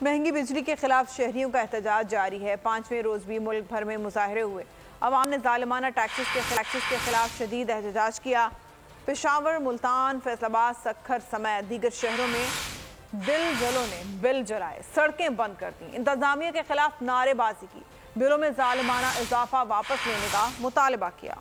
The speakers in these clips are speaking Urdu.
مہنگی بجلی کے خلاف شہریوں کا احتجاج جاری ہے۔ 5ویں روز بھی ملک بھر میں مظاہرے ہوئے۔ عوام نے ظالمانہ ٹیکسز کے خلاف شدید احتجاج کیا۔ پشاور، ملتان، فیصل آباد، سکھر سمیت دیگر شہروں میں دل جلوں نے بل جلائے، سڑکیں بند کر دیں، انتظامیہ کے خلاف نعرے بازی کی، بلوں میں ظالمانہ اضافہ واپس لینے کا مطالبہ کیا۔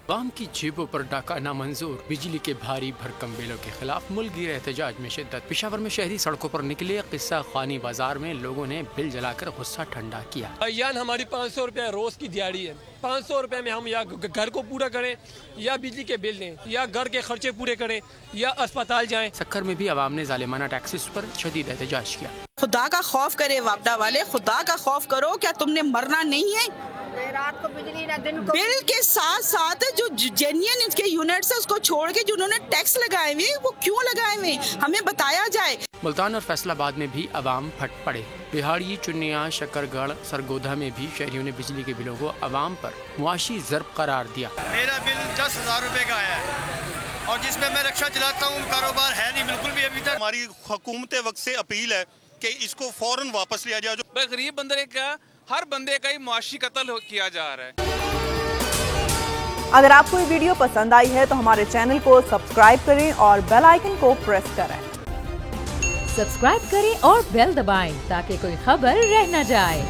عوام کی جیبوں پر ڈاکہ نامنظور، بجلی کے بھاری بھرکم بلوں کے خلاف ملک گیر احتجاج میں شدت۔ پشاور میں شہری سڑکوں پر نکلے، قصہ خوانی بازار میں لوگوں نے بل جلا کر غصہ ٹھنڈا کیا۔ بھائیان، ہماری 500 روپے روز کی دیہڑی ہے۔ 500 روپے میں ہم یا گھر کو پورا کریں، یا بجلی کے بل دیں، یا گھر کے خرچے پورے کریں، یا اسپتال جائیں۔ سکھر میں بھی عوام نے ظالمانہ ٹیکسز پر شدید احتجاج کیا۔ خدا کا خوف کرے واپڈا والے، خدا کا خوف کرو، کیا تم نے مرنا نہیں ہے؟ رات کو بجلی نہ دن کو بل کے ساتھ ساتھ جو جینین اس کے یونٹس ہیں اس کو چھوڑ کے جنہوں نے ٹیکس لگائے ہوئے وہ کیوں لگائے ہوئے ہمیں بتایا جائے۔ ملتان اور فیصل آباد میں بھی عوام پھٹ پڑے۔ بہاڑی، چنیا، شکر گڑھ، سرگودھا میں بھی شہریوں نے بجلی کے بلوں کو عوام پر معاشی ضرب قرار دیا۔ میرا بل 10,000 روپے کا آیا ہے اور جس میں میں رکشہ چلاتا ہوں، کاروبار ہے نہیں بالکل بھی ابھی تک۔ ہماری حکومت وقت سے اپیل ہے کہ اس کو فوراً واپس لیا جائے۔ جو غریب بندے کا، ہر بندے کا ہی معاشی قتل کیا جا رہا ہے۔ اگر آپ کو یہ ویڈیو پسند آئی ہے تو ہمارے چینل کو سبسکرائب کریں اور بیل آئیکن کو پریس کریں۔ سبسکرائب کریں اور بیل دبائیں تاکہ کوئی خبر رہ نہ جائے۔